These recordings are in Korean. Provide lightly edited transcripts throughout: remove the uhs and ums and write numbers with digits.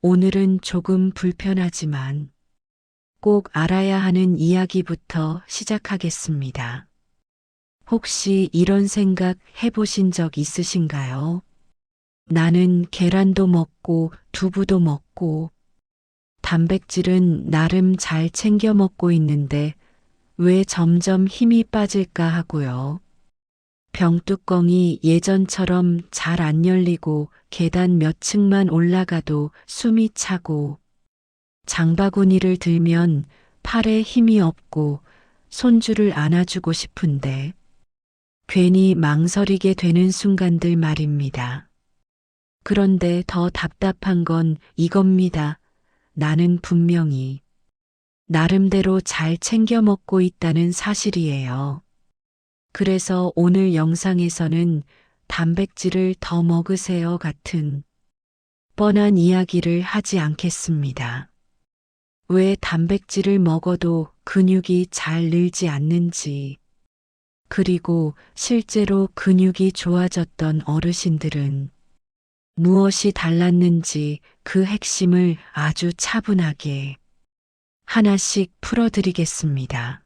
오늘은 조금 불편하지만 꼭 알아야 하는 이야기부터 시작하겠습니다. 혹시 이런 생각 해보신 적 있으신가요? 나는 계란도 먹고 두부도 먹고 단백질은 나름 잘 챙겨 먹고 있는데 왜 점점 힘이 빠질까 하고요. 병뚜껑이 예전처럼 잘 안 열리고 계단 몇 층만 올라가도 숨이 차고 장바구니를 들면 팔에 힘이 없고 손주를 안아주고 싶은데 괜히 망설이게 되는 순간들 말입니다. 그런데 더 답답한 건 이겁니다. 나는 분명히 나름대로 잘 챙겨 먹고 있다는 사실이에요. 그래서 오늘 영상에서는 단백질을 더 먹으세요 같은 뻔한 이야기를 하지 않겠습니다. 왜 단백질을 먹어도 근육이 잘 늘지 않는지, 그리고 실제로 근육이 좋아졌던 어르신들은 무엇이 달랐는지 그 핵심을 아주 차분하게 하나씩 풀어드리겠습니다.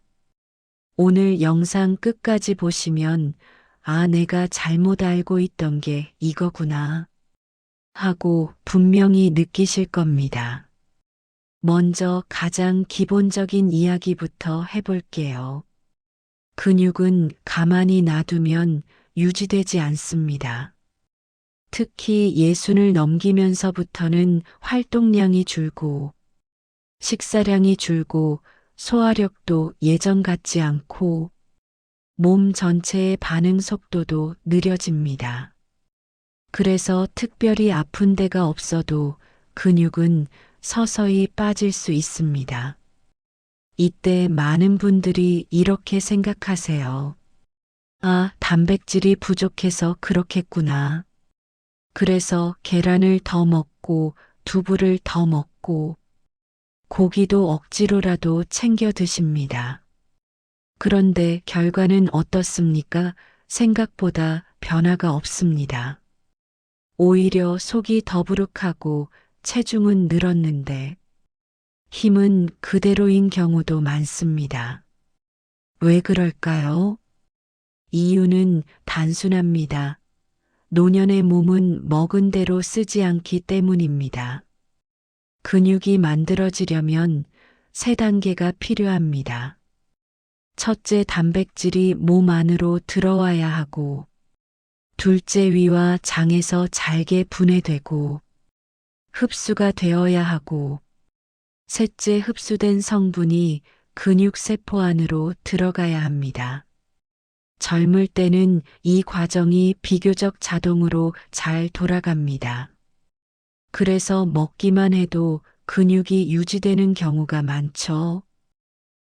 오늘 영상 끝까지 보시면 아, 내가 잘못 알고 있던 게 이거구나 하고 분명히 느끼실 겁니다. 먼저 가장 기본적인 이야기부터 해볼게요. 근육은 가만히 놔두면 유지되지 않습니다. 특히 예순을 넘기면서부터는 활동량이 줄고 식사량이 줄고 소화력도 예전 같지 않고 몸 전체의 반응 속도도 느려집니다. 그래서 특별히 아픈 데가 없어도 근육은 서서히 빠질 수 있습니다. 이때 많은 분들이 이렇게 생각하세요. 아, 단백질이 부족해서 그렇겠구나. 그래서 계란을 더 먹고 두부를 더 먹고 고기도 억지로라도 챙겨 드십니다. 그런데 결과는 어떻습니까? 생각보다 변화가 없습니다. 오히려 속이 더부룩하고 체중은 늘었는데 힘은 그대로인 경우도 많습니다. 왜 그럴까요? 이유는 단순합니다. 노년의 몸은 먹은 대로 쓰지 않기 때문입니다. 근육이 만들어지려면 세 단계가 필요합니다. 첫째, 단백질이 몸 안으로 들어와야 하고, 둘째, 위와 장에서 잘게 분해되고 흡수가 되어야 하고, 셋째, 흡수된 성분이 근육세포 안으로 들어가야 합니다. 젊을 때는 이 과정이 비교적 자동으로 잘 돌아갑니다. 그래서 먹기만 해도 근육이 유지되는 경우가 많죠.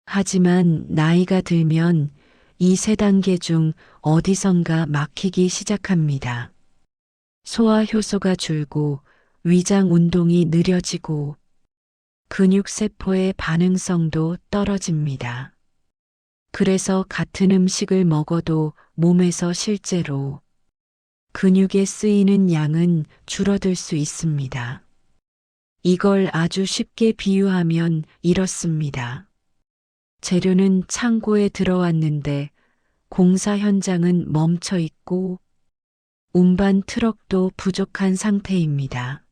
하지만 나이가 들면 이 세 단계 중 어디선가 막히기 시작합니다. 소화 효소가 줄고 위장 운동이 느려지고 근육세포의 반응성도 떨어집니다. 그래서 같은 음식을 먹어도 몸에서 실제로 근육에 쓰이는 양은 줄어들 수 있습니다. 이걸 아주 쉽게 비유하면 이렇습니다. 재료는 창고에 들어왔는데 공사 현장은 멈춰 있고 운반 트럭도 부족한 상태입니다.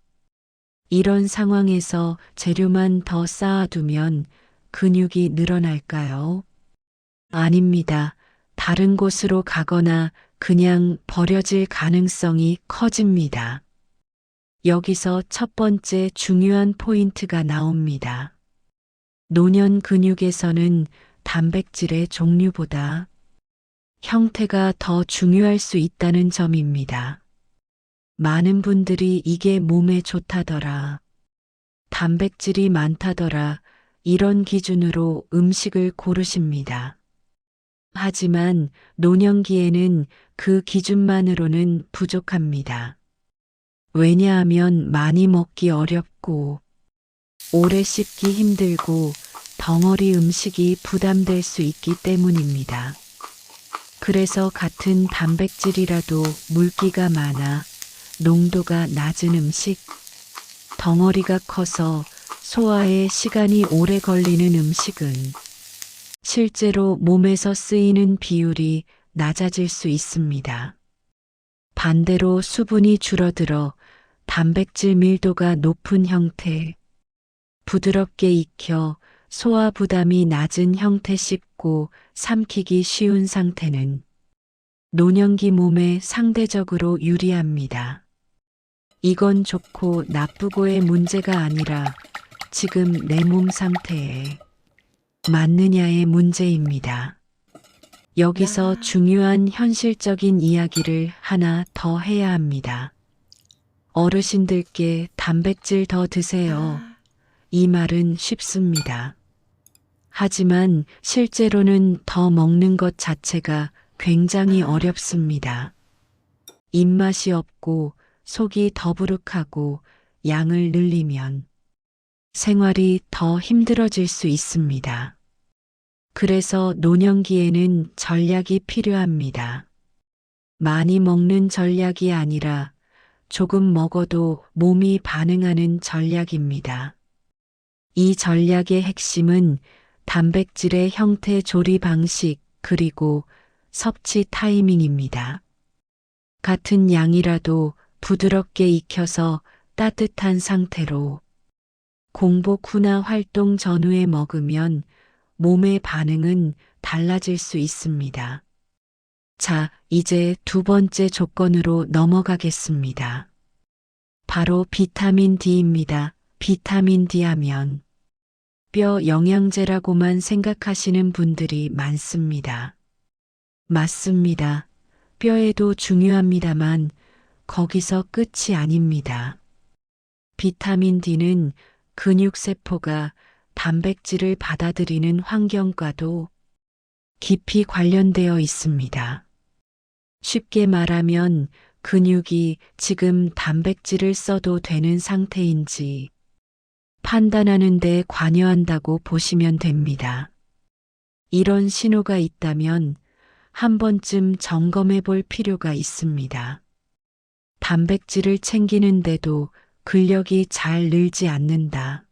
이런 상황에서 재료만 더 쌓아두면 근육이 늘어날까요? 아닙니다. 다른 곳으로 가거나 그냥 버려질 가능성이 커집니다. 여기서 첫 번째 중요한 포인트가 나옵니다. 노년 근육에서는 단백질의 종류보다 형태가 더 중요할 수 있다는 점입니다. 많은 분들이 이게 몸에 좋다더라, 단백질이 많다더라, 이런 기준으로 음식을 고르십니다. 하지만 노년기에는 그 기준만으로는 부족합니다. 왜냐하면 많이 먹기 어렵고 오래 씹기 힘들고 덩어리 음식이 부담될 수 있기 때문입니다. 그래서 같은 단백질이라도 물기가 많아 농도가 낮은 음식, 덩어리가 커서 소화에 시간이 오래 걸리는 음식은 실제로 몸에서 쓰이는 비율이 낮아질 수 있습니다. 반대로 수분이 줄어들어 단백질 밀도가 높은 형태, 부드럽게 익혀 소화 부담이 낮은 형태 씹고 삼키기 쉬운 상태는 노년기 몸에 상대적으로 유리합니다. 이건 좋고 나쁘고의 문제가 아니라 지금 내 몸 상태에 맞느냐의 문제입니다. 여기서 중요한 현실적인 이야기를 하나 더 해야 합니다. 어르신들께 단백질 더 드세요. 이 말은 쉽습니다. 하지만 실제로는 더 먹는 것 자체가 굉장히 어렵습니다. 입맛이 없고 속이 더부룩하고 양을 늘리면 생활이 더 힘들어질 수 있습니다. 그래서 노년기에는 전략이 필요합니다. 많이 먹는 전략이 아니라 조금 먹어도 몸이 반응하는 전략입니다. 이 전략의 핵심은 단백질의 형태 조리 방식 그리고 섭취 타이밍입니다. 같은 양이라도 부드럽게 익혀서 따뜻한 상태로 공복 후나 활동 전후에 먹으면 몸의 반응은 달라질 수 있습니다. 자, 이제 두 번째 조건으로 넘어가겠습니다. 바로 비타민 D입니다. 비타민 D 하면 뼈 영양제라고만 생각하시는 분들이 많습니다. 맞습니다. 뼈에도 중요합니다만 거기서 끝이 아닙니다. 비타민 D는 근육세포가 단백질을 받아들이는 환경과도 깊이 관련되어 있습니다. 쉽게 말하면 근육이 지금 단백질을 써도 되는 상태인지 판단하는 데 관여한다고 보시면 됩니다. 이런 신호가 있다면 한 번쯤 점검해 볼 필요가 있습니다. 단백질을 챙기는데도 근력이 잘 늘지 않는다.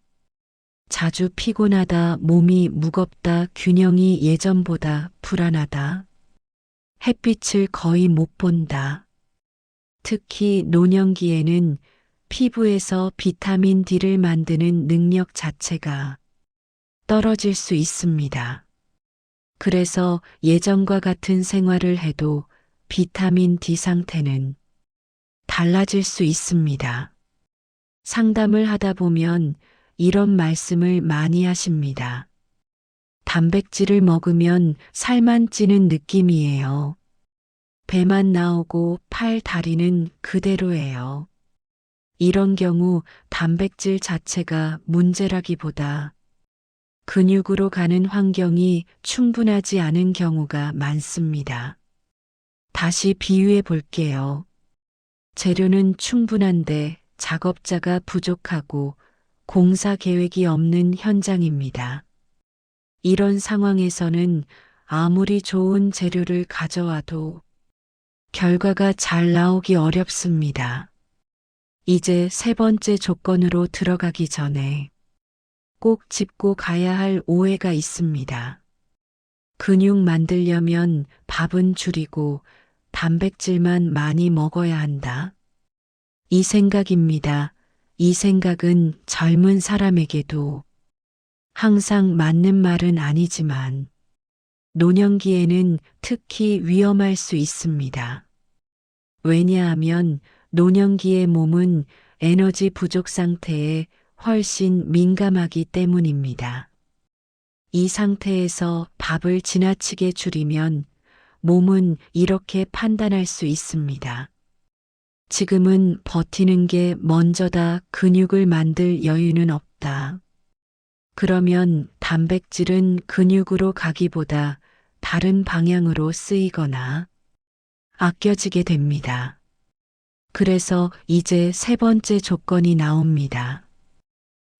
자주 피곤하다, 몸이 무겁다, 균형이 예전보다 불안하다. 햇빛을 거의 못 본다. 특히 노년기에는 피부에서 비타민 D를 만드는 능력 자체가 떨어질 수 있습니다. 그래서 예전과 같은 생활을 해도 비타민 D 상태는 달라질 수 있습니다. 상담을 하다 보면 이런 말씀을 많이 하십니다. 단백질을 먹으면 살만 찌는 느낌이에요. 배만 나오고 팔, 다리는 그대로예요. 이런 경우 단백질 자체가 문제라기보다 근육으로 가는 환경이 충분하지 않은 경우가 많습니다. 다시 비유해 볼게요. 재료는 충분한데 작업자가 부족하고 공사 계획이 없는 현장입니다. 이런 상황에서는 아무리 좋은 재료를 가져와도 결과가 잘 나오기 어렵습니다. 이제 세 번째 조건으로 들어가기 전에 꼭 짚고 가야 할 오해가 있습니다. 근육 만들려면 밥은 줄이고 단백질만 많이 먹어야 한다. 이 생각입니다. 이 생각은 젊은 사람에게도 항상 맞는 말은 아니지만 노년기에는 특히 위험할 수 있습니다. 왜냐하면 노년기의 몸은 에너지 부족 상태에 훨씬 민감하기 때문입니다. 이 상태에서 밥을 지나치게 줄이면 몸은 이렇게 판단할 수 있습니다. 지금은 버티는 게 먼저다. 근육을 만들 여유는 없다. 그러면 단백질은 근육으로 가기보다 다른 방향으로 쓰이거나 아껴지게 됩니다. 그래서 이제 세 번째 조건이 나옵니다.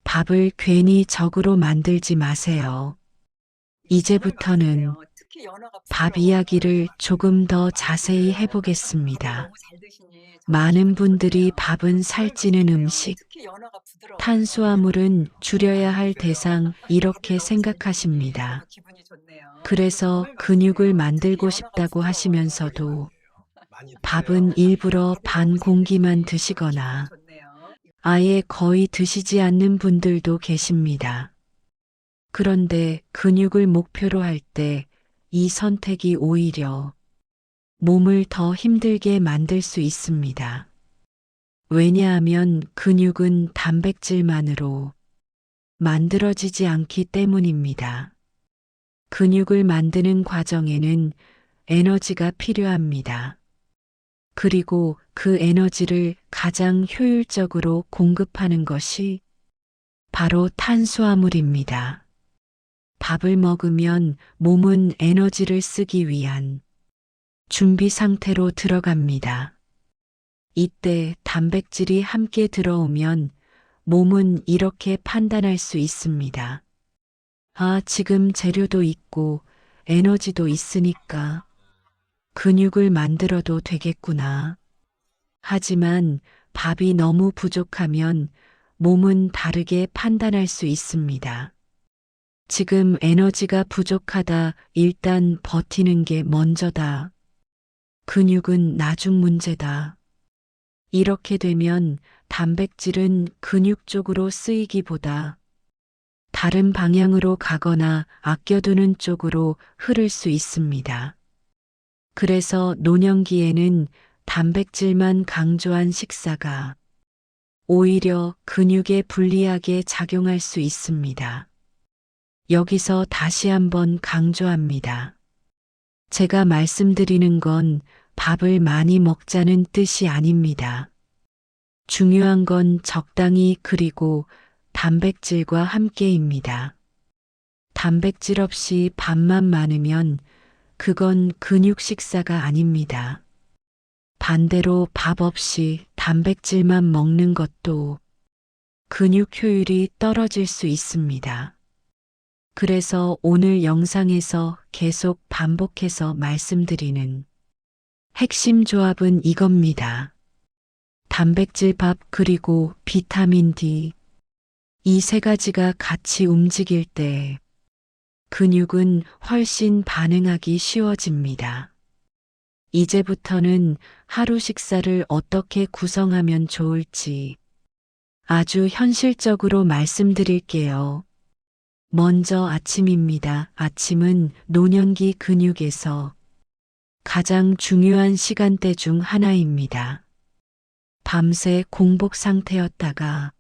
밥을 괜히 적으로 만들지 마세요. 이제부터는 특히 연어가 밥 부드러워요. 이야기를 조금 더 자세히 그래서 밥을 해보겠습니다. 너무 잘 드시니 정말 많은 기분이 분들이 좋네요. 밥은 밥을 살찌는 드시네요. 음식, 특히 연어가 부드러워요. 탄수화물은 밥을 줄여야 많이 할 드세요. 대상, 밥을 이렇게 너무 잘 드시니 너무 생각하십니다. 기분이 좋네요. 그리고 그래서 밥을 많이 근육을 드세요. 특히 만들고 연어가 싶다고 부드러워요. 하시면서도 많이 밥은 드세요. 일부러 밥을 너무 반 잘 공기만 드시니 너무 기분이 드시거나 좋네요. 아예 거의 드시지 않는 분들도 계십니다. 그런데 근육을 목표로 할 때 이 선택이 오히려 몸을 더 힘들게 만들 수 있습니다. 왜냐하면 근육은 단백질만으로 만들어지지 않기 때문입니다. 근육을 만드는 과정에는 에너지가 필요합니다. 그리고 그 에너지를 가장 효율적으로 공급하는 것이 바로 탄수화물입니다. 밥을 먹으면 몸은 에너지를 쓰기 위한 준비 상태로 들어갑니다. 이때 단백질이 함께 들어오면 몸은 이렇게 판단할 수 있습니다. 아, 지금 재료도 있고 에너지도 있으니까 근육을 만들어도 되겠구나. 하지만 밥이 너무 부족하면 몸은 다르게 판단할 수 있습니다. 지금 에너지가 부족하다. 일단 버티는 게 먼저다. 근육은 나중 문제다. 이렇게 되면 단백질은 근육 쪽으로 쓰이기보다 다른 방향으로 가거나 아껴두는 쪽으로 흐를 수 있습니다. 그래서 노년기에는 단백질만 강조한 식사가 오히려 근육에 불리하게 작용할 수 있습니다. 여기서 다시 한번 강조합니다. 제가 말씀드리는 건 밥을 많이 먹자는 뜻이 아닙니다. 중요한 건 적당히 그리고 단백질과 함께입니다. 단백질 없이 밥만 많으면 그건 근육 식사가 아닙니다. 반대로 밥 없이 단백질만 먹는 것도 근육 효율이 떨어질 수 있습니다. 그래서 오늘 영상에서 계속 반복해서 말씀드리는 핵심 조합은 이겁니다. 단백질 밥 그리고 비타민 D. 이 세 가지가 같이 움직일 때 근육은 훨씬 반응하기 쉬워집니다. 이제부터는 하루 식사를 어떻게 구성하면 좋을지 아주 현실적으로 말씀드릴게요. 먼저 아침입니다. 아침은 노년기 근육에서 가장 중요한 시간대 중 하나입니다. 밤새 공복 상태였다가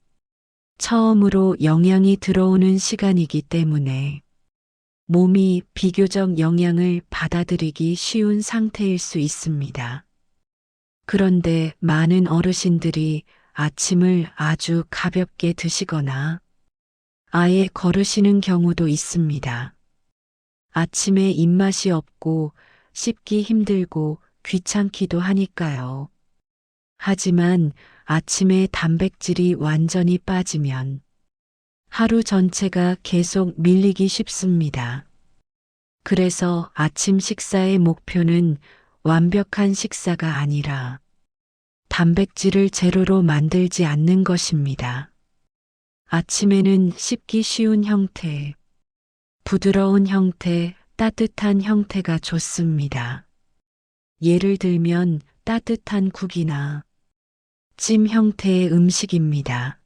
처음으로 영양이 들어오는 시간이기 때문에 몸이 비교적 영양을 받아들이기 쉬운 상태일 수 있습니다. 그런데 많은 어르신들이 아침을 아주 가볍게 드시거나 아예 거르시는 경우도 있습니다. 아침에 입맛이 없고 씹기 힘들고 귀찮기도 하니까요. 하지만 아침에 단백질이 완전히 빠지면 하루 전체가 계속 밀리기 쉽습니다. 그래서 아침 식사의 목표는 완벽한 식사가 아니라 단백질을 제로로 만들지 않는 것입니다. 아침에는 씹기 쉬운 형태, 부드러운 형태, 따뜻한 형태가 좋습니다. 예를 들면 따뜻한 국이나 찜 형태의 음식입니다.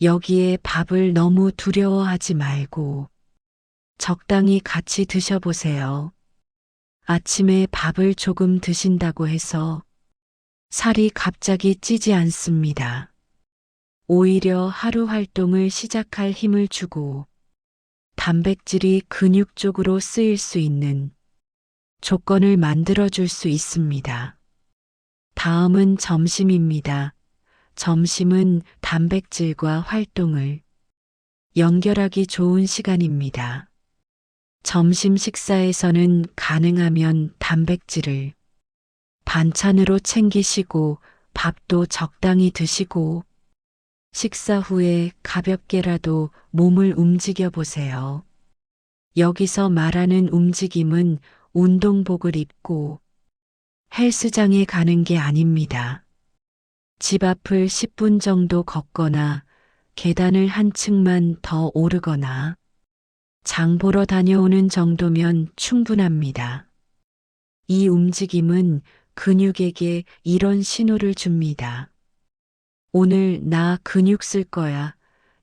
여기에 밥을 너무 두려워하지 말고 적당히 같이 드셔보세요. 아침에 밥을 조금 드신다고 해서 살이 갑자기 찌지 않습니다. 오히려 하루 활동을 시작할 힘을 주고 단백질이 근육 쪽으로 쓰일 수 있는 조건을 만들어 줄 수 있습니다. 다음은 점심입니다. 점심은 단백질과 활동을 연결하기 좋은 시간입니다. 점심 식사에서는 가능하면 단백질을 반찬으로 챙기시고 밥도 적당히 드시고 식사 후에 가볍게라도 몸을 움직여 보세요. 여기서 말하는 움직임은 운동복을 입고 헬스장에 가는 게 아닙니다. 집 앞을 10분 정도 걷거나 계단을 한 층만 더 오르거나 장 보러 다녀오는 정도면 충분합니다. 이 움직임은 근육에게 이런 신호를 줍니다. 오늘 나 근육 쓸 거야.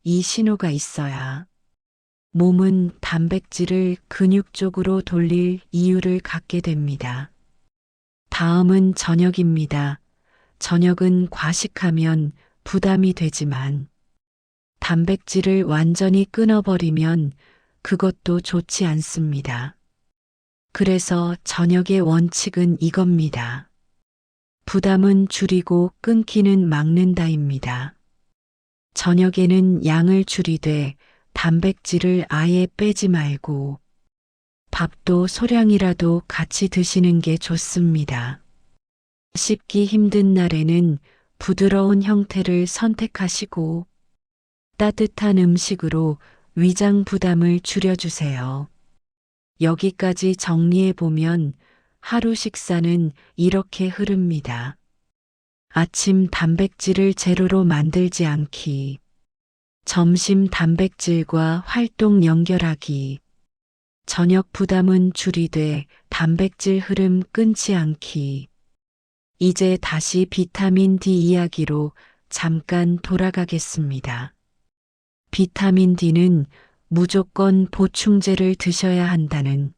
이 신호가 있어야 몸은 단백질을 근육 쪽으로 돌릴 이유를 갖게 됩니다. 다음은 저녁입니다. 저녁은 과식하면 부담이 되지만 단백질을 완전히 끊어버리면 그것도 좋지 않습니다. 그래서 저녁의 원칙은 이겁니다. 부담은 줄이고 끊기는 막는다입니다. 저녁에는 양을 줄이되 단백질을 아예 빼지 말고 밥도 소량이라도 같이 드시는 게 좋습니다. 씹기 힘든 날에는 부드러운 형태를 선택하시고 따뜻한 음식으로 위장 부담을 줄여주세요. 여기까지 정리해보면 하루 식사는 이렇게 흐릅니다. 아침 단백질을 제로로 만들지 않기. 점심 단백질과 활동 연결하기. 저녁 부담은 줄이되 단백질 흐름 끊지 않기. 이제 다시 비타민 D 이야기로 잠깐 돌아가겠습니다. 비타민 D는 무조건 보충제를 드셔야 한다는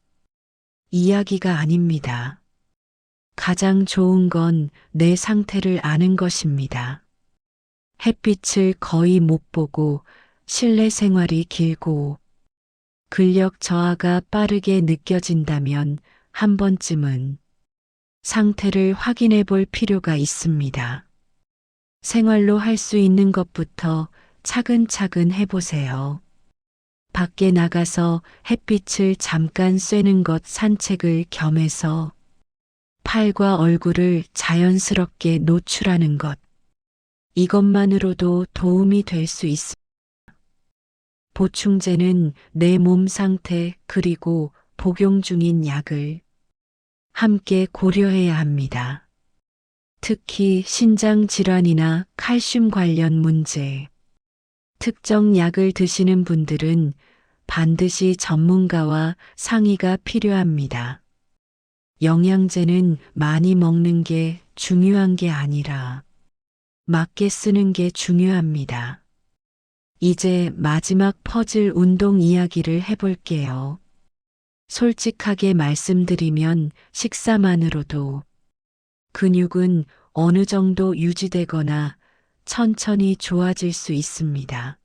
이야기가 아닙니다. 가장 좋은 건 내 상태를 아는 것입니다. 햇빛을 거의 못 보고 실내 생활이 길고 근력 저하가 빠르게 느껴진다면 한 번쯤은 상태를 확인해 볼 필요가 있습니다. 생활로 할 수 있는 것부터 차근차근 해보세요. 밖에 나가서 햇빛을 잠깐 쐬는 것, 산책을 겸해서 팔과 얼굴을 자연스럽게 노출하는 것. 이것만으로도 도움이 될 수 있습니다. 보충제는 내 몸 상태 그리고 복용 중인 약을 함께 고려해야 합니다. 특히 신장 질환이나 칼슘 관련 문제, 특정 약을 드시는 분들은 반드시 전문가와 상의가 필요합니다. 영양제는 많이 먹는 게 중요한 게 아니라 맞게 쓰는 게 중요합니다. 이제 마지막 퍼즐 운동 이야기를 해볼게요. 솔직하게 말씀드리면 식사만으로도 근육은 어느 정도 유지되거나 천천히 좋아질 수 있습니다.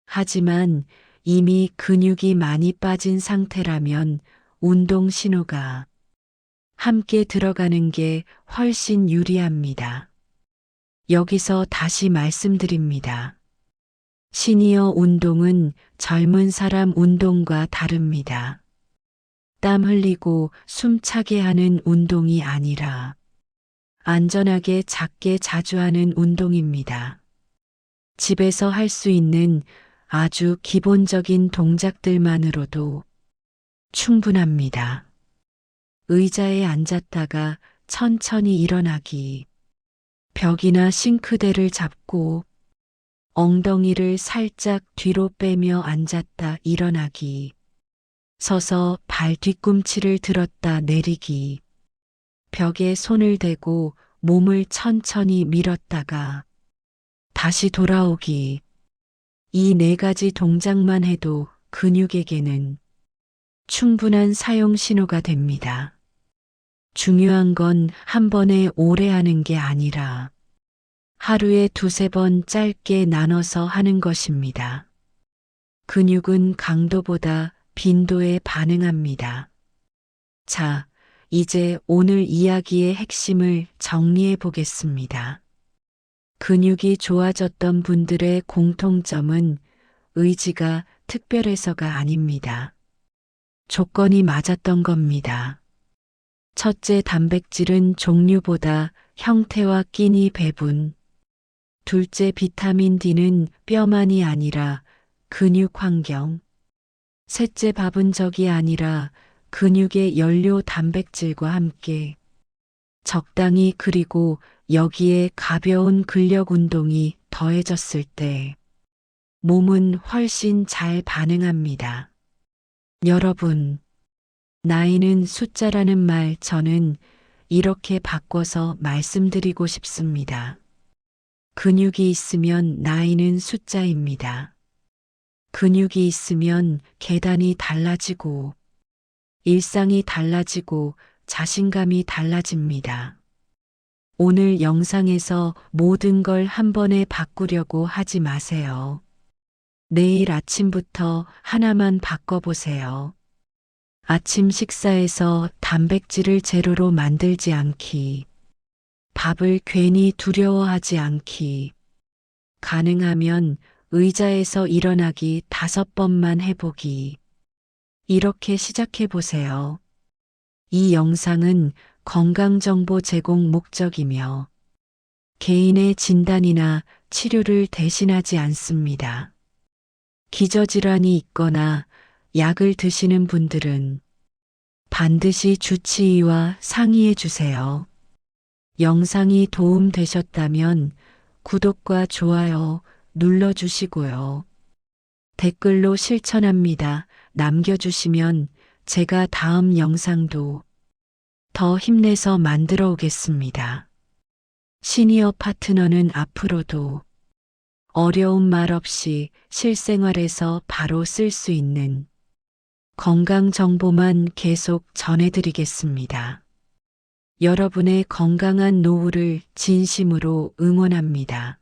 하지만 이미 근육이 많이 빠진 상태라면 운동 신호가 함께 들어가는 게 훨씬 유리합니다. 여기서 다시 말씀드립니다. 시니어 운동은 젊은 사람 운동과 다릅니다. 땀 흘리고 숨 차게 하는 운동이 아니라 안전하게 작게 자주 하는 운동입니다. 집에서 할 수 있는 아주 기본적인 동작들만으로도 충분합니다. 의자에 앉았다가 천천히 일어나기, 벽이나 싱크대를 잡고 엉덩이를 살짝 뒤로 빼며 앉았다 일어나기, 서서 발 뒤꿈치를 들었다 내리기, 벽에 손을 대고 몸을 천천히 밀었다가 다시 돌아오기. 이 4가지 동작만 해도 근육에게는 충분한 사용 신호가 됩니다. 중요한 건 한 번에 오래 하는 게 아니라 하루에 2~3번 짧게 나눠서 하는 것입니다. 근육은 강도보다 빈도에 반응합니다. 자, 이제 오늘 이야기의 핵심을 정리해 보겠습니다. 근육이 좋아졌던 분들의 공통점은 의지가 특별해서가 아닙니다. 조건이 맞았던 겁니다. 첫째, 단백질은 종류보다 형태와 끼니 배분. 둘째, 비타민 D는 뼈만이 아니라 근육 환경, 셋째 밥은 적이 아니라 근육의 연료 단백질과 함께 적당히 그리고 여기에 가벼운 근력 운동이 더해졌을 때 몸은 훨씬 잘 반응합니다. 여러분, 나이는 숫자라는 말 저는 이렇게 바꿔서 말씀드리고 싶습니다. 근육이 있으면 나이는 숫자입니다. 근육이 있으면 계단이 달라지고 일상이 달라지고 자신감이 달라집니다. 오늘 영상에서 모든 걸 한 번에 바꾸려고 하지 마세요. 내일 아침부터 하나만 바꿔보세요. 아침 식사에서 단백질을 제로로 만들지 않기. 밥을 괜히 두려워하지 않기. 가능하면 의자에서 일어나기 5번만 해보기. 이렇게 시작해보세요. 이 영상은 건강정보 제공 목적이며 개인의 진단이나 치료를 대신하지 않습니다. 기저질환이 있거나 약을 드시는 분들은 반드시 주치의와 상의해 주세요. 영상이 도움되셨다면 구독과 좋아요 눌러주시고요. 댓글로 실천합니다. 남겨주시면 제가 다음 영상도 더 힘내서 만들어 오겠습니다. 시니어 파트너는 앞으로도 어려운 말 없이 실생활에서 바로 쓸 수 있는 건강 정보만 계속 전해드리겠습니다. 여러분의 건강한 노후를 진심으로 응원합니다.